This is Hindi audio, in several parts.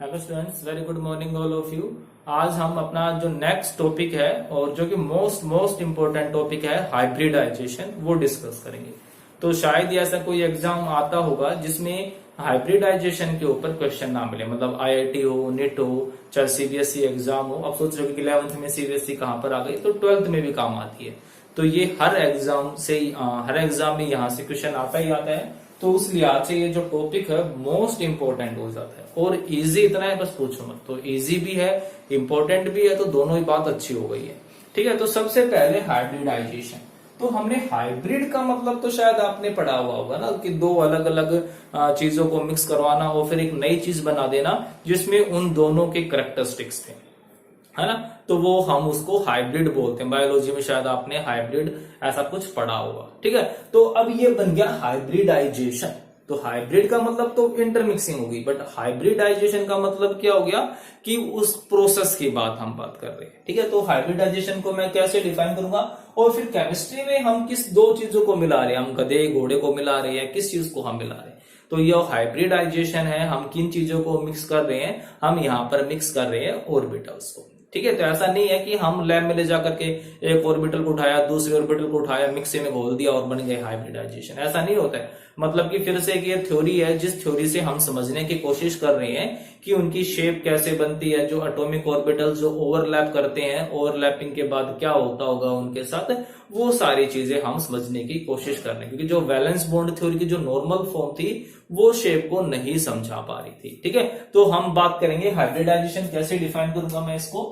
Hello students, very good morning all of you. आज हम अपना जो नेक्स्ट टॉपिक है और जो कि मोस्ट इम्पोर्टेंट टॉपिक है हाइब्रिडाइजेशन, वो डिस्कस करेंगे। तो शायद ही ऐसा कोई एग्जाम आता होगा जिसमें हाइब्रिडाइजेशन के ऊपर क्वेश्चन ना मिले, मतलब आईआईटी हो, नीट हो, चाहे सीबीएसई एग्जाम हो। अब सोच रहे हो कि 11th में सीबीएसई कहाँ पर आ गई, तो 12th में भी काम आती है। तो ये हर एग्जाम में यहाँ से क्वेश्चन आता ही आता है। तो उस लिहाज से ये जो टॉपिक है मोस्ट इंपॉर्टेंट हो जाता है। और इजी इतना है, बस पूछो मत। तो इजी भी है, इंपॉर्टेंट भी है, तो दोनों ही बात अच्छी हो गई है। ठीक है, तो सबसे पहले हाइब्रिडाइजेशन। तो हमने हाइब्रिड का मतलब तो शायद आपने पढ़ा हुआ होगा ना, कि दो अलग अलग चीजों को मिक्स करवाना और फिर एक नई चीज बना देना जिसमें उन दोनों के कैरेक्टरिस्टिक्स थे, है ना। तो वो हम उसको हाइब्रिड बोलते हैं। बायोलॉजी में शायद आपने हाइब्रिड ऐसा कुछ पढ़ा होगा। ठीक है, तो अब ये बन गया हाइब्रिडाइजेशन। तो हाइब्रिड का मतलब तो इंटरमिक्सिंग होगी, बट हाइब्रिडाइजेशन का मतलब क्या हो गया कि उस प्रोसेस की बात हम बात कर रहे हैं। ठीक है, तो हाइब्रिडाइजेशन को मैं कैसे डिफाइन करूंगा, और फिर केमिस्ट्री में हम किस दो चीजों को मिला रहे हैं, हम गधे घोड़े को मिला रहे हैं, किस चीज को हम मिला रहे हैं। तो ये हाइब्रिडाइजेशन है, हम किन चीजों को मिक्स कर रहे हैं, हम यहाँ पर मिक्स कर रहे हैं ऑर्बिटल्स को। ठीक है, तो ऐसा नहीं है कि हम लैब में ले जाकर के एक ऑर्बिटल को उठाया, दूसरे ऑर्बिटल को उठाया, मिक्सी में घोल दिया और बन गए हाइब्रिडाइजेशन। ऐसा नहीं होता है। मतलब कि फिर से एक ये थ्योरी है, जिस थ्योरी से हम समझने की कोशिश कर रहे हैं कि उनकी शेप कैसे बनती है, जो एटॉमिक ऑर्बिटल जो ओवरलैप करते हैं, ओवरलैपिंग के बाद क्या होता होगा उनके साथ, वो सारी चीजें हम समझने की कोशिश कर रहे हैं। क्योंकि जो वैलेंस बॉन्ड थ्योरी की जो नॉर्मल फॉर्म थी वो शेप को नहीं समझा पा रही थी। ठीक है, तो हम बात करेंगे हाइब्रिडाइजेशन कैसे डिफाइन करूंगा मैं इसको।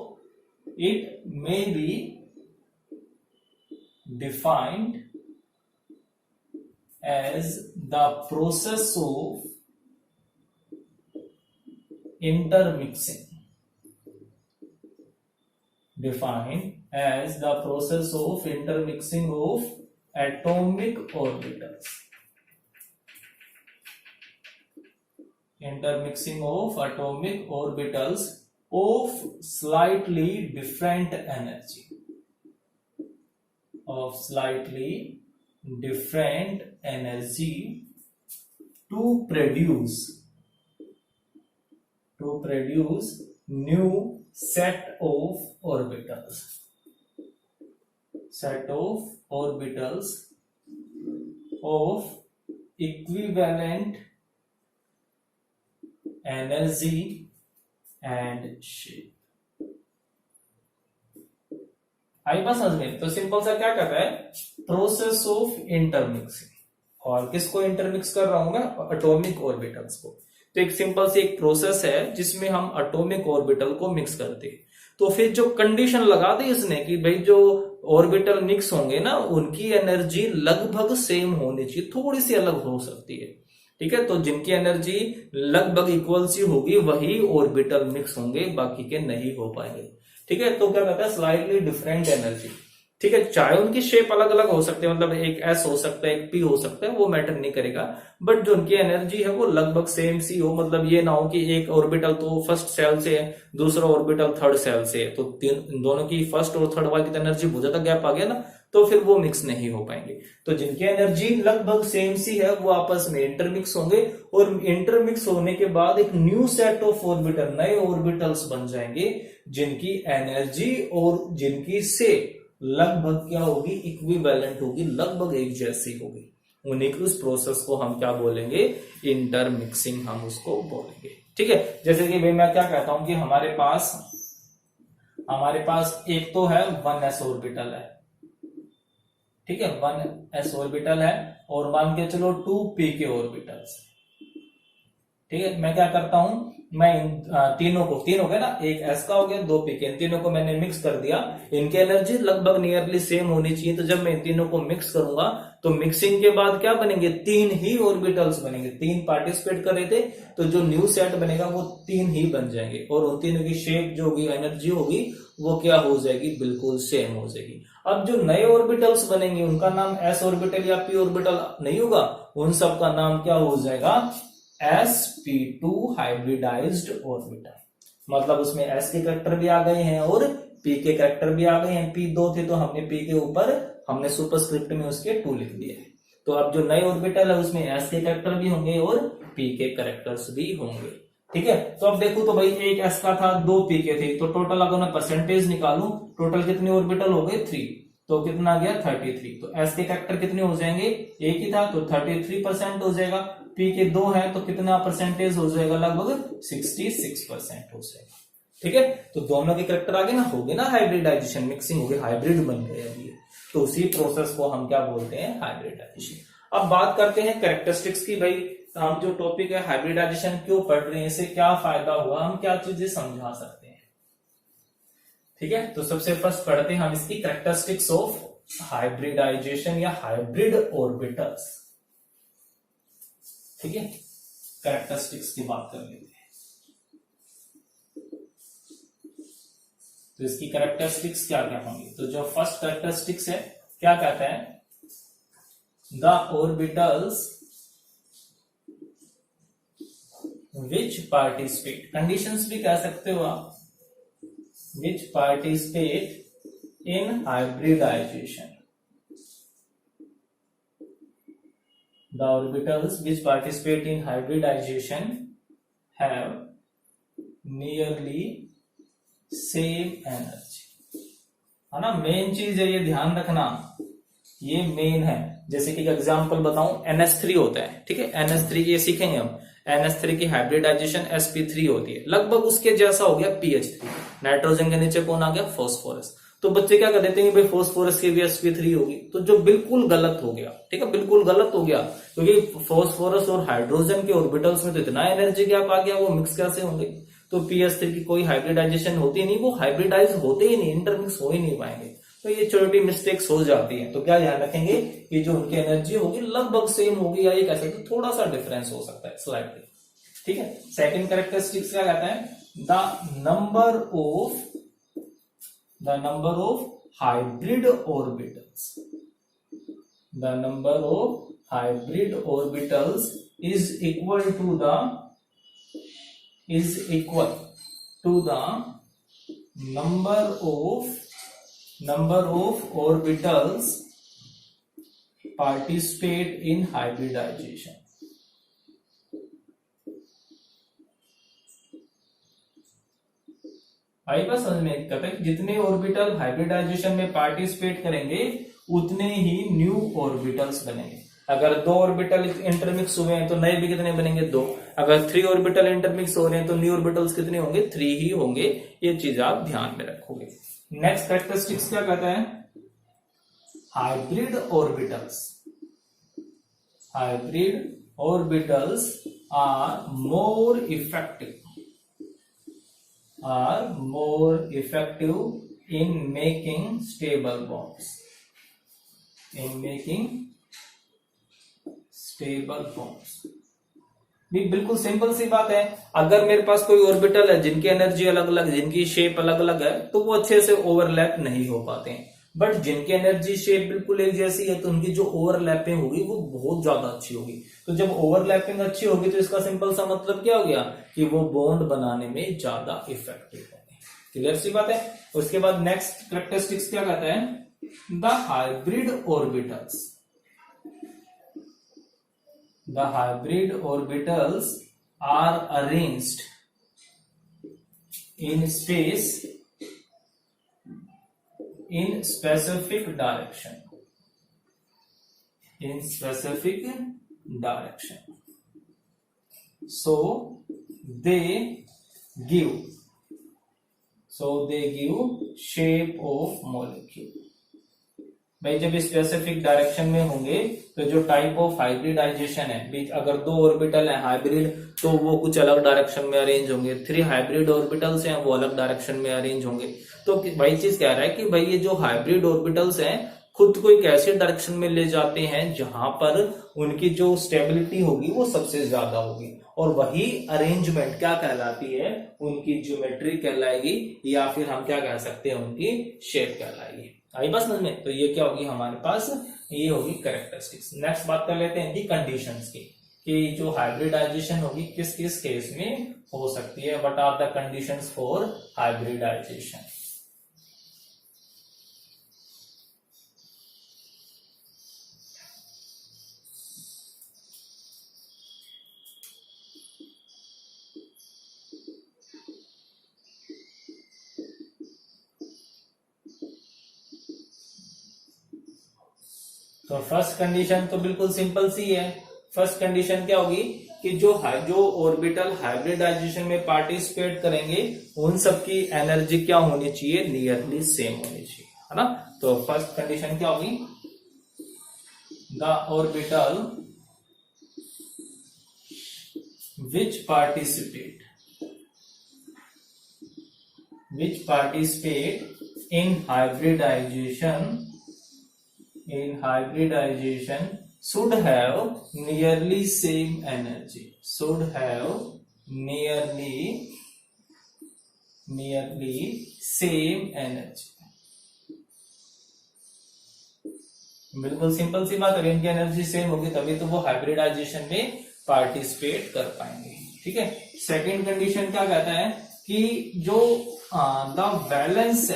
It may be defined as the process of intermixing. Defined as the process of intermixing of atomic orbitals. Intermixing of atomic orbitals of slightly different energy, to produce new set of orbitals of equivalent energy and shape. आई बात समझ में? तो सिंपल सा क्या कहता है, प्रोसेस ऑफ इंटरमिक्सिंग। और किसको इंटरमिक्स कर रहा हूं मैं? एटॉमिक ऑर्बिटल्स को। तो एक सिंपल सी एक प्रोसेस है जिसमें हम एटॉमिक ऑर्बिटल को मिक्स करते हैं। तो फिर जो कंडीशन लगा दी इसने कि भाई जो ऑर्बिटल मिक्स होंगे ना, उनकी एनर्जी लगभग सेम होनी चाहिए, थोड़ी सी अलग हो सकती है। ठीक है, तो जिनकी एनर्जी लगभग इक्वल सी होगी वही ऑर्बिटल मिक्स होंगे, बाकी के नहीं हो पाएंगे। ठीक है, तो क्या कहता है, स्लाइटली डिफरेंट एनर्जी। ठीक है, चाहे उनकी शेप अलग अलग हो सकते हैं, मतलब एक एस हो सकता है, एक पी हो सकता है, वो मैटर नहीं करेगा, बट जो उनकी एनर्जी है वो लगभग सेम सी हो। मतलब ये ना हो कि एक ऑर्बिटल तो फर्स्ट सेल से है, दूसरा ऑर्बिटल थर्ड सेल से है, तो दोनों की फर्स्ट और थर्ड वाली की एनर्जी बहुत ज्यादा गैप आ गया ना, तो फिर वो मिक्स नहीं हो पाएंगे। तो जिनकी एनर्जी लगभग सेम सी है वो आपस में इंटरमिक्स होंगे, और इंटरमिक्स होने के बाद एक न्यू सेट ऑफ ऑर्बिटल, नए ऑर्बिटल्स बन जाएंगे जिनकी एनर्जी और जिनकी शेप लगभग क्या होगी, इक्विवेलेंट होगी, लगभग एक जैसी होगी। उन्हीं की उस प्रोसेस को हम क्या बोलेंगे, इंटरमिक्सिंग हम उसको बोलेंगे। ठीक है, जैसे कि भाई मैं क्या कहता हूं कि हमारे पास एक तो है 1s ऑर्बिटल है। ठीक है, 1s ऑर्बिटल है, और मान के चलो 2p ऑर्बिटल्स। ठीक है, मैं क्या करता हूं, मैं इन तीन हो गए ना, एक s का हो गया, 2p के, इन तीनों को मैंने मिक्स कर दिया। इनकी एनर्जी लगभग नियरली सेम होनी चाहिए। तो जब मैं इन तीनों को मिक्स करूंगा तो मिक्सिंग के बाद क्या बनेंगे, 3 ही ऑर्बिटल्स बनेंगे। 3 पार्टिसिपेट कर रहे थे, तो जो न्यू सेट बनेगा वो 3 ही बन जाएंगे, और उन तीनों की शेप जो होगी, एनर्जी होगी, वो क्या हो जाएगी, बिल्कुल सेम हो जाएगी। अब जो नए ऑर्बिटल्स बनेंगे उनका नाम s ऑर्बिटल या p ऑर्बिटल नहीं होगा, उन सब का नाम क्या हो जाएगा, sp2 हाइब्रिडाइज्ड ऑर्बिटल। मतलब उसमें s के कैरेक्टर भी आ गए हैं और p के कैरेक्टर भी आ गए हैं। p 2 थे तो हमने p के ऊपर हमने सुपरस्क्रिप्ट में उसके 2 लिख दिए। तो अब जो नए ऑर्बिटल है उसमें s के कैरेक्टर भी होंगे और p के कैरेक्टर्स भी होंगे। ठीक है। तो अब देखो तो भाई एक s का था, 2 p के थे, तो टोटल अगर मैं परसेंटेज निकालूं, टोटल कितने ऑर्बिटल हो गए 3, तो कितना आ गया 33। तो s के कैरेक्टर कितने हो जाएंगे, एक ही था तो 33% हो जाएगा, p के 2 है तो कितना परसेंटेज हो जाएगा, लगभग 66% हो जाएगा। ठीक है, तो दोनों के कैरेक्टर आगे ना हो गए ना हाइब्रिडाइजेशन, मिक्सिंग हो गई, हाइब्रिड बन गए अभी। तो उसी प्रोसेस को हम क्या बोलते हैं, हाइब्रिडाइजेशन। अब बात करते हैं कैरेक्टरिस्टिक्स की। भाई हम जो टॉपिक है हाइब्रिडाइजेशन क्यों पढ़ रहे हैं, इससे क्या फायदा हुआ, हम क्या चीजें समझा सकते हैं। ठीक है, तो सबसे फर्स्ट पढ़ते हैं हम इसकी कैरेक्टरिस्टिक्स ऑफ हाइब्रिडाइजेशन या हाइब्रिड ऑर्बिटल्स। ठीक है, कैरेक्टरिस्टिक्स की बात कर लेते हैं। तो इसकी कैरेक्टरिस्टिक्स क्या क्या होंगी, तो जो फर्स्ट कैरेक्टरिस्टिक्स है क्या कहता है, the orbitals which participate, conditions भी कह सकते हो आप, which participate in hybridization. The orbitals which participate in hybridization have nearly same energy. है ना, मेन चीज है ये ध्यान रखना, ये मेन है। जैसे कि एग्जांपल बताऊं, NH3 होता है, ठीक है, NH3 ये सीखेंगे हम, NH3 की हाइब्रिडाइजेशन sp3 होती है, लगभग उसके जैसा हो गया PH3, नाइट्रोजन के नीचे कौन आ गया, फॉस्फोरस। तो बच्चे क्या कर देते हैं, भाई फॉस्फोरस की भी sp3 होगी, तो जो बिल्कुल गलत हो गया, ठीक है, बिल्कुल गलत हो गया, क्योंकि फॉस्फोरस और हाइड्रोजन के ऑर्बिटल्स में तो इतना एनर्जी गैप आ गया, वो मिक्स कैसे होंगे। तो PH3 की कोई हाइब्रिडाइजेशन होती नहीं, वो हाइब्रिडाइज होते ही नहीं, इंटरमिक्स हो ही नहीं पाएंगे। तो ये छोटी मिस्टेक्स हो जाती हैं, तो क्या ध्यान रखेंगे कि जो उनकी एनर्जी होगी लगभग सेम होगी, या ये कह सकते थोड़ा सा डिफरेंस हो सकता है स्लाइटली। ठीक है, सेकंड कैरेक्टरिस्टिक्स क्या कहता है, the number of hybrid orbitals, the number of hybrid orbitals is equal to the number of orbitals participate in hybridization. आई बात समझ में, कहते हैं जितने ऑर्बिटल हाइब्रिडाइजेशन में पार्टिसिपेट करेंगे उतने ही न्यू ऑर्बिटल्स बनेंगे। अगर 2 ऑर्बिटल इंटरमिक्स हुए हैं तो नए भी कितने बनेंगे, 2। अगर 3 ऑर्बिटल इंटरमिक्स हो रहे हैं तो न्यू ऑर्बिटल्स कितने होंगे, 3 ही होंगे। ये चीज आप ध्यान में रखोगे। नेक्स्ट कैरेक्टरिस्टिक्स क्या कहता है, hybrid orbitals are more effective in making stable bonds, बिल्कुल सिंपल सी बात है। अगर मेरे पास कोई ऑर्बिटल है जिनकी एनर्जी अलग अलग, जिनकी शेप अलग अलग है, तो वो अच्छे से ओवरलैप नहीं हो पाते हैं। बट जिनकी एनर्जी शेप बिल्कुल एक जैसी है, तो उनकी जो ओवरलैपिंग होगी वो बहुत ज्यादा अच्छी होगी। तो जब ओवरलैपिंग अच्छी होगी तो इसका सिंपल सा मतलब क्या हो गया कि वो बॉन्ड बनाने में ज्यादा इफेक्टिव होंगे। क्लियर सी बात है। उसके बाद नेक्स्ट कैरेक्टरिस्टिक्स क्या कहता है, the hybrid orbitals are arranged in space in specific direction, so they give shape of molecule। भाई जब स्पेसिफिक डायरेक्शन में होंगे तो जो टाइप ऑफ हाइब्रिडाइजेशन है, अगर 2 ऑर्बिटल है हाइब्रिड तो वो कुछ अलग डायरेक्शन में अरेंज होंगे, 3 हाइब्रिड ऑर्बिटल्स हैं वो अलग डायरेक्शन में अरेंज होंगे। तो भाई चीज कह रहा है कि भाई ये जो हाइब्रिड ऑर्बिटल्स हैं खुद को एक ऐसे डायरेक्शन में ले जाते हैं जहां पर उनकी जो स्टेबिलिटी होगी वो सबसे ज्यादा होगी, और वही अरेंजमेंट क्या कहलाती है, उनकी ज्योमेट्री कहलाएगी, या फिर हम क्या कह सकते हैं उनकी शेप कहलाएगी। आई बस समझ में। तो ये क्या होगी हमारे पास, ये होगी कैरेक्टरिस्टिक्स। नेक्स्ट बात कर लेते हैं दी कंडीशंस की, कि जो हाइब्रिडाइजेशन होगी किस किस केस में हो सकती है, what are the conditions for hybridization. तो फर्स्ट कंडीशन तो बिल्कुल सिंपल सी है। फर्स्ट कंडीशन क्या होगी कि जो ऑर्बिटल हाइब्रिडाइजेशन में पार्टिसिपेट करेंगे उन सबकी एनर्जी क्या होनी चाहिए, नियरली सेम होनी चाहिए, है ना। तो फर्स्ट कंडीशन क्या होगी, the orbital which participate in hybridization should have nearly same energy, nearly same energy। बिल्कुल सिंपल सी बात है, इनकी एनर्जी सेम होगी तभी तो वो हाइब्रिडाइजेशन में पार्टिसिपेट कर पाएंगे, ठीक है। सेकेंड कंडीशन क्या कहता है कि जो the valence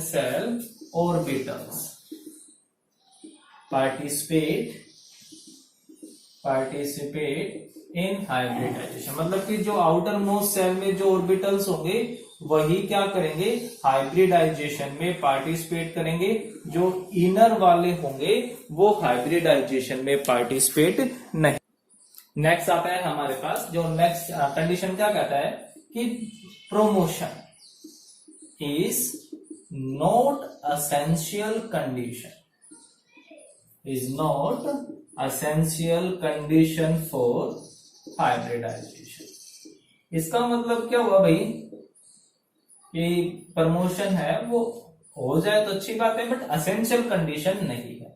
shell orbitals participate in hybridization, मतलब कि जो आउटर मोस्ट सेल में जो ऑर्बिटल्स होंगे वही क्या करेंगे, हाइब्रिडाइजेशन में पार्टिसिपेट करेंगे। जो इनर वाले होंगे वो हाइब्रिडाइजेशन में पार्टिसिपेट नहीं। नेक्स्ट आता है हमारे पास, जो नेक्स्ट कंडीशन क्या कहता है कि promotion is not essential condition for hybridization. इसका मतलब क्या हुआ भाई कि प्रमोशन है वो हो जाए तो अच्छी बात है, बट असेंशियल कंडीशन नहीं है।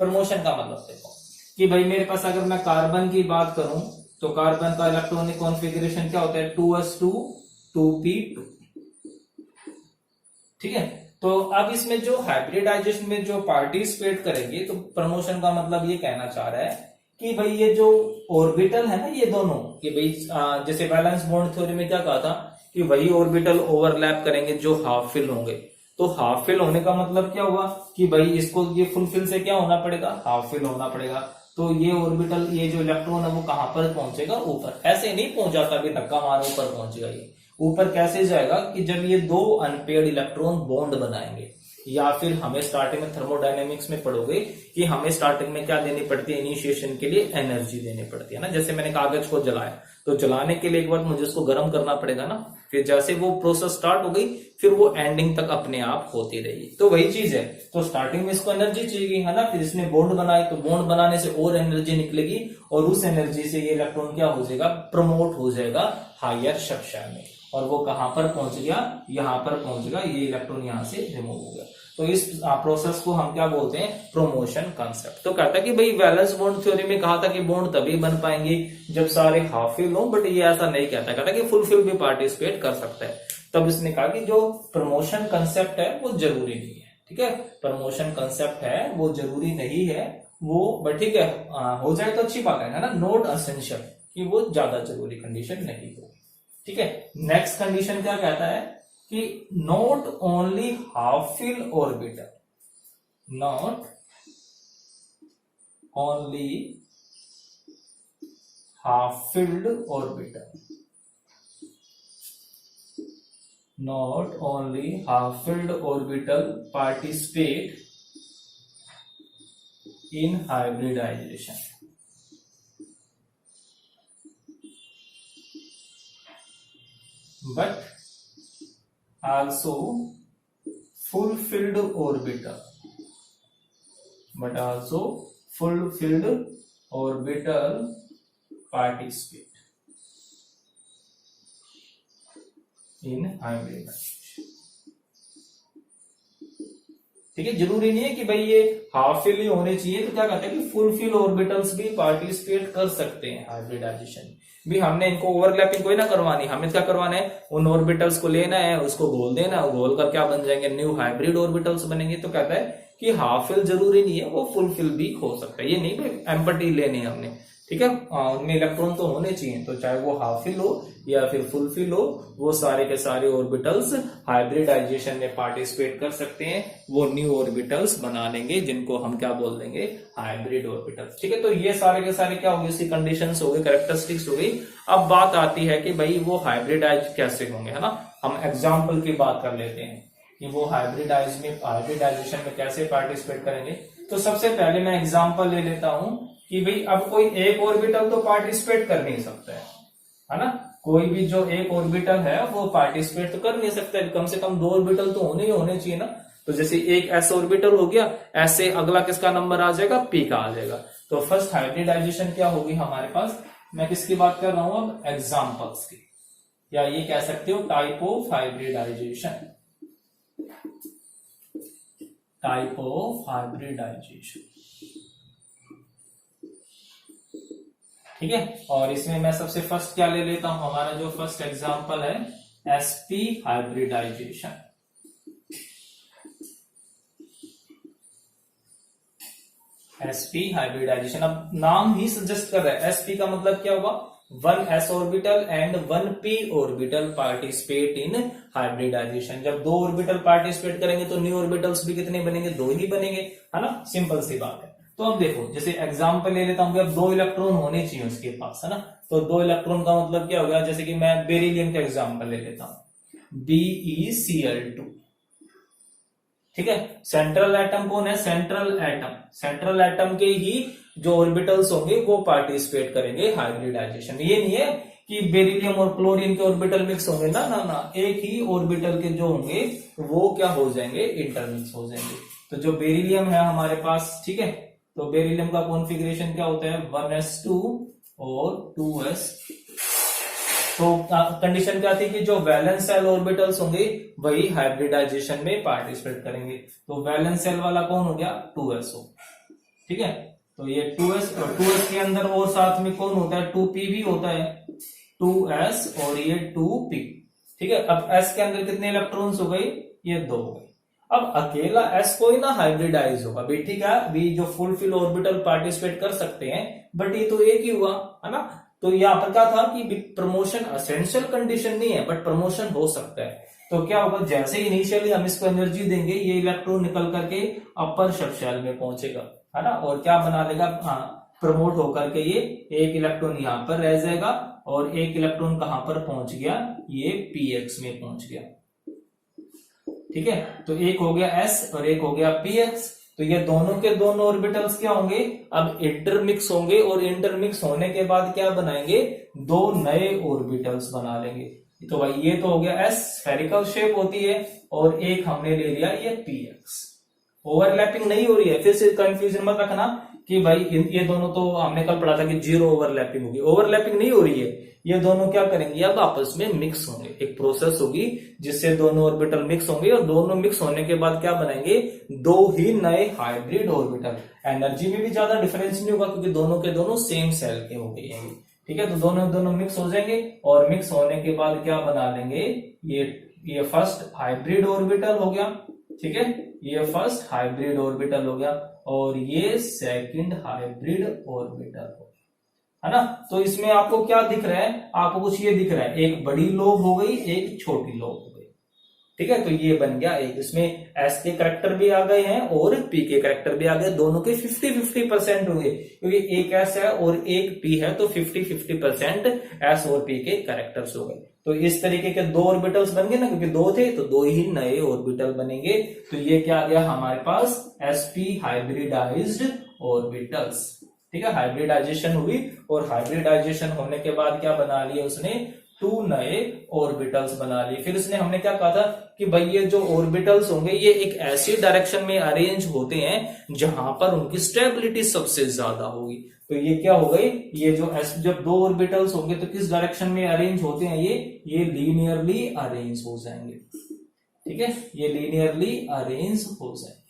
प्रमोशन का मतलब देखो कि भाई मेरे पास अगर मैं कार्बन की बात करूं तो कार्बन का इलेक्ट्रॉनिक कॉन्फ़िगरेशन क्या होता है, 2s2 2p2, ठीक है। तो अब इसमें जो हाइब्रिडाइजेशन में जो पार्टिसिपेट करेंगे, तो प्रमोशन का मतलब ये कहना चाह रहा है कि भाई ये जो ऑर्बिटल है ना, ये दोनों, कि भाई जैसे वैलेंस बॉन्ड थ्योरी में क्या कहा था कि वही ऑर्बिटल ओवरलैप करेंगे जो हाफ फिल होंगे। तो हाफ फिल होने का मतलब क्या हुआ कि भाई इसको ये फुल फिल से क्या होना पड़ेगा, हाफ फिल होना पड़ेगा। तो ये ऑर्बिटल, ये जो इलेक्ट्रॉन है वो कहां पर पहुंचेगा, ऊपर। ऐसे नहीं पहुंचा था, अभी धक्का मार ऊपर पहुंचेगा। ये ऊपर कैसे जाएगा कि जब ये दो अनपेयर्ड इलेक्ट्रॉन बॉन्ड बनाएंगे, या फिर हमें स्टार्टिंग में थर्मोडायनेमिक्स में पढ़ोगे कि हमें स्टार्टिंग में क्या देनी पड़ती है, इनिशिएशन के लिए एनर्जी देनी पड़ती है ना। जैसे मैंने कागज को जलाया तो जलाने के लिए एक बार मुझे उसको गर्म करना पड़ेगा ना, फिर जैसे वो प्रोसेस स्टार्ट हो गई फिर वो एंडिंग तक अपने आप होती रहेगी। तो वही चीज है, तो स्टार्टिंग में इसको एनर्जी चाहिए, है ना। फिर इसने बॉन्ड बनाए तो बॉन्ड बनाने से और एनर्जी निकलेगी और उस एनर्जी से ये इलेक्ट्रॉन क्या हो जाएगा, प्रमोट हो जाएगा हायर स्ट्रक्चर में। और वो कहां पर पहुंच गया, यहां पर पहुंच गया, ये इलेक्ट्रॉन यहां से रिमूव हो गया। तो इस प्रोसेस को हम क्या बोलते हैं, प्रोमोशन कांसेप्ट। तो कहता है कि भाई वैलेंस बॉन्ड थ्योरी में कहा था कि बॉन्ड तभी बन पाएंगे जब सारे हाफ फिल हो, बट ये ऐसा नहीं कहता, कहता कि फुल फिल भी पार्टिसिपेट कर सकता है। तब इसने कहा कि जो प्रमोशन कंसेप्ट है वो जरूरी नहीं है, ठीक है। प्रमोशन कंसेप्ट है वो जरूरी नहीं है, वो बट ठीक है, हो जाए तो अच्छी बात है ना, नॉट असेंशियल, कि वो ज्यादा जरूरी कंडीशन नहीं हो, ठीक है। नेक्स्ट कंडीशन क्या कहता है कि not only half fill orbital, not only half filled orbital, not only half-filled orbital participate in hybridization, but also full-filled orbital, participate in hybridisation, ठीक है। जरूरी नहीं है कि भाई ये हाफ फिल ही होने चाहिए, तो क्या कहते हैं कि फुल फिल ऑर्बिटल्स भी पार्टिसिपेट कर सकते हैं हाइब्रिडाइजेशन भी। हमने इनको ओवरलैपिंग कोई ना करवानी, हमें क्या करवाना है, उन ऑर्बिटल्स को लेना है, उसको घोल देना है, घोल कर क्या बन जाएंगे, न्यू हाइब्रिड ऑर्बिटल्स बनेंगे। तो कहता है कि हाफ फिल जरूरी नहीं है, वो फुल फिल भी हो सकता है। ये नहीं भाई एम्पटी लेनी है हमने, ठीक है। उनमें इलेक्ट्रॉन तो होने चाहिए, तो चाहे वो हाफ फिल हो या फिर फुल फिल हो, वो सारे के सारे ऑर्बिटल्स हाइब्रिडाइजेशन में पार्टिसिपेट कर सकते हैं। वो न्यू ऑर्बिटल्स बना लेंगे जिनको हम क्या बोल देंगे, हाइब्रिड ऑर्बिटल्स, ठीक है। तो ये सारे के सारे क्या होंगे, इसकी कंडीशंस हो गई, कैरेक्टरिस्टिक्स हो गई। अब बात आती है कि भाई वो हाइब्रिडाइज कैसे होंगे, है ना। हम एग्जाम्पल की बात कर लेते हैं कि वो हाइब्रिडाइजेशन में कैसे पार्टिसिपेट करेंगे। तो सबसे पहले मैं एग्जांपल ले लेता हूं कि भाई अब कोई एक ऑर्बिटल तो पार्टिसिपेट कर नहीं सकता है ना। कोई भी जो एक ऑर्बिटल है वो पार्टिसिपेट तो कर नहीं सकता है, कम से कम 2 ऑर्बिटल तो होने चाहिए ना। तो जैसे एक एस ऑर्बिटल हो गया, ऐसे अगला किसका नंबर आ जाएगा, पी का आ जाएगा। तो फर्स्ट हाइब्रिडाइजेशन क्या होगी हमारे पास, मैं किसकी बात कर रहा हूं अब, एग्जाम्पल्स की, या ये कह सकते हो type of hybridization, type of hybridization. ठीक है, और इसमें मैं सबसे फर्स्ट क्या ले लेता हूं, हमारा जो फर्स्ट एग्जांपल है एसपी हाइब्रिडाइजेशन। एसपी हाइब्रिडाइजेशन, अब नाम ही सजेस्ट कर रहा है, एसपी का मतलब क्या हुआ, 1 s orbital and 1 p orbital participate in hybridization. जब 2 ऑर्बिटल पार्टिसिपेट करेंगे तो न्यू ऑर्बिटल्स भी कितने बनेंगे, 2 ही बनेंगे, है ना, सिंपल सी बात है। तो अब देखो, जैसे एग्जांपल ले लेता हूं, अब 2 इलेक्ट्रॉन होने चाहिए उसके पास, है ना। तो 2 इलेक्ट्रॉन का मतलब क्या हो गया, जैसे कि मैं बेरिलियम का एग्जांपल ले लेता हूं, BeCl2। ठीक है, सेंट्रल एटम कौन है, सेंट्रल एटम, सेंट्रल एटम के ही जो ऑर्बिटल्स होंगे वो पार्टिसिपेट करेंगे हाइब्रिडाइजेशन। ये नहीं है कि बेरिलियम और क्लोरीन के ऑर्बिटल मिक्स होंगे, ना ना ना, एक ही ऑर्बिटल के जो होंगे वो क्या हो जाएंगे, इंटरमिक्स हो जाएंगे। तो जो बेरिलियम है हमारे पास, ठीक है, तो बेरिलियम का कॉन्फ़िगरेशन क्या होता है, 1s2 और 2s। तो कंडीशन क्या थी कि जो वैलेंस सेल ऑर्बिटल्स होंगे वही हाइब्रिडाइजेशन में पार्टिसिपेट करेंगे। तो वैलेंस सेल वाला कौन हो गया, 2s हो। ठीक है, तो ये 2s और 2s के अंदर और साथ में कौन होता है, 2p भी होता है, 2s और ये 2p। ठीक है, अब s के अंदर कितने इलेक्ट्रॉन्स हो गए, ये 2 हो गए। अब अकेला s कोई ना हाइब्रिडाइज होगा भी, ठीक है, भी जो फुलफिल ऑर्बिटल पार्टिसिपेट कर सकते हैं, बट ये तो एक ही हुआ, है ना। तो यहाँ पर क्या था कि प्रमोशन एसेंशियल कंडीशन नहीं है, बट प्रमोशन हो सकता है। तो क्या होगा, जैसे इनिशियली हम इसको एनर्जी देंगे, ये इलेक्ट्रॉन निकल करके अपर सबशेल में पहुंचेगा, है ना, और क्या बना लेगा, प्रमोट होकर के ये एक इलेक्ट्रॉन यहाँ पर रह जाएगा और एक इलेक्ट्रॉन कहां पर पहुंच गया, ये px में पहुंच गया। ठीक है, तो एक हो गया s और एक हो गया px। तो ये दोनों के दोनों ऑर्बिटल्स क्या होंगे, अब इंटरमिक्स होंगे, और इंटरमिक्स होने के बाद क्या बनाएंगे, 2 नए ऑर्बिटल्स बना लेंगे। तो भाई ये तो हो गया s, स्फेरिकल शेप होती है, और एक हमने ले लिया ये px। ओवरलैपिंग नहीं हो रही है, फिर से कंफ्यूजन मत रखना कि भाई ये दोनों, तो हमने कल पढ़ा था कि 0 ओवरलैपिंग होगी, ओवरलैपिंग नहीं हो रही है। ये दोनों क्या करेंगे, अब आपस में मिक्स होंगे, एक प्रोसेस होगी जिससे दोनों ऑर्बिटल मिक्स होंगे, और दोनों मिक्स होने के बाद क्या बनाएंगे, 2 ही नए हाइब्रिड ऑर्बिटल। एनर्जी में भी ज्यादा डिफरेंस नहीं होगा क्योंकि दोनों के दोनों सेम सेल के हो गए हैं। ठीक है, तो दोनों मिक्स हो जाएंगे, और मिक्स होने के बाद क्या बना लेंगे, ये फर्स्ट हाइब्रिड ऑर्बिटल हो गया। ठीक है, ये फर्स्ट हाइब्रिड ऑर्बिटल हो गया, और ये सेकंड हाइब्रिड ऑर्बिटल हो, है ना। तो इसमें आपको क्या दिख रहा है, आपको कुछ ये दिख रहा है, एक बड़ी लोब हो गई, एक छोटी लोब हो गई। ठीक है, तो ये बन गया एक, इसमें s के करैक्टर भी आ गए हैं और p के करैक्टर भी आ गए, दोनों के 50-50% होंगे, क्योंकि एक s है और एक p है, तो 50-50% s और p के करैक्टर्स हो गए। तो इस तरीके के 2 ऑर्बिटल्स बन गए ना, क्योंकि 2 थे तो 2 ही नए ऑर्बिटल बनेंगे। तो ये क्या आ गया हमारे पास, sp हाइब्रिडाइज्ड ऑर्बिटल्स। ठीक है, हाइब्रिडाइजेशन हुई, और हाइब्रिडाइजेशन होने के बाद क्या बना लिया उसने, 2 नए ऑर्बिटल्स बना लिए। फिर उसने, हमने क्या कहा था कि भाई ये जो ऑर्बिटल्स होंगे ये एक ऐसी डायरेक्शन में अरेंज होते हैं जहां पर उनकी स्टेबिलिटी सबसे ज्यादा होगी। तो ये क्या हो गई, ये जो जब 2 ऑर्बिटल्स होंगे तो किस डायरेक्शन में अरेंज होते हैं, ये लीनियरली अरेंज हो जाएंगे। ठीक है, ये लीनियरली अरेंज हो जाएंगे।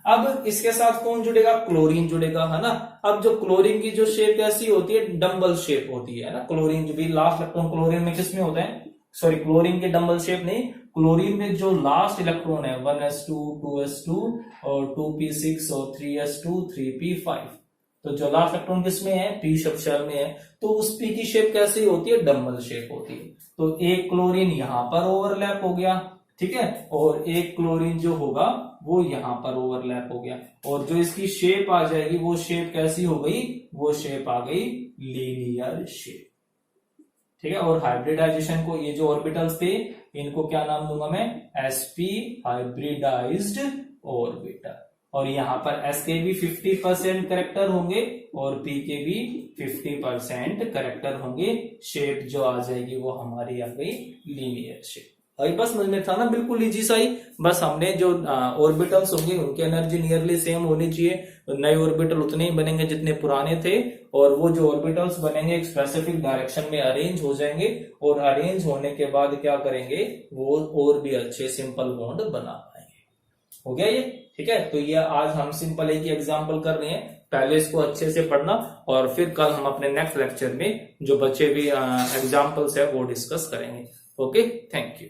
अब इसके साथ कौन जुड़ेगा, क्लोरीन जुड़ेगा, है ना। अब जो क्लोरीन की जो शेप कैसी होती है, डम्बल शेप होती है ना। क्लोरीन जो भी लास्ट इलेक्ट्रॉन क्लोरीन में किसमें होता है, सॉरी क्लोरीन के डम्बल शेप नहीं, क्लोरीन में जो लास्ट इलेक्ट्रॉन है 1s2 2s2 और 2p6 और 3s2 3p5, तो जो लास्ट इलेक्ट्रॉन किसमें है, p सबशेल में है, तो उस p की शेप कैसी होती है, डम्बल शेप होती है। तो एक क्लोरीन यहां पर ओवरलैप हो गया, ठीक है, और एक क्लोरीन जो होगा वो यहां पर ओवरलैप हो गया, और जो इसकी शेप आ जाएगी वो शेप कैसी हो गई, वो शेप आ गई लीनियर शेप। ठीक है। और हाइब्रिडाइजेशन को, ये जो ऑर्बिटल्स थे इनको क्या नाम दूंगा मैं, sp हाइब्रिडाइज्ड ऑर्बिटल। और यहाँ पर s के भी 50% करेक्टर होंगे और p के भी 50% करेक्टर होंगे। शेप जो आ जाएगी वो हमारी आ गई लीनियर शेप। अभी बस समझ में था ना, बिल्कुल इजी सा ही। बस हमने जो ऑर्बिटल्स होंगे उनकी एनर्जी नियरली सेम होनी चाहिए। नए ऑर्बिटल उतने ही बनेंगे जितने पुराने थे, और वो जो ऑर्बिटल्स बनेंगे एक स्पेसिफिक डायरेक्शन में अरेंज हो जाएंगे, और अरेंज होने के बाद क्या करेंगे, वो और भी अच्छे सिंपल बॉन्ड बना पाएंगे। हो गया ये, ठीक है। तो ये आज हम सिंपल एक ही एग्जाम्पल कर रहे हैं, पहले इसको अच्छे से पढ़ना, और फिर कल हम अपने नेक्स्ट लेक्चर में जो बचे हुए एग्जाम्पल्स है वो डिस्कस करेंगे। Okay, thank you.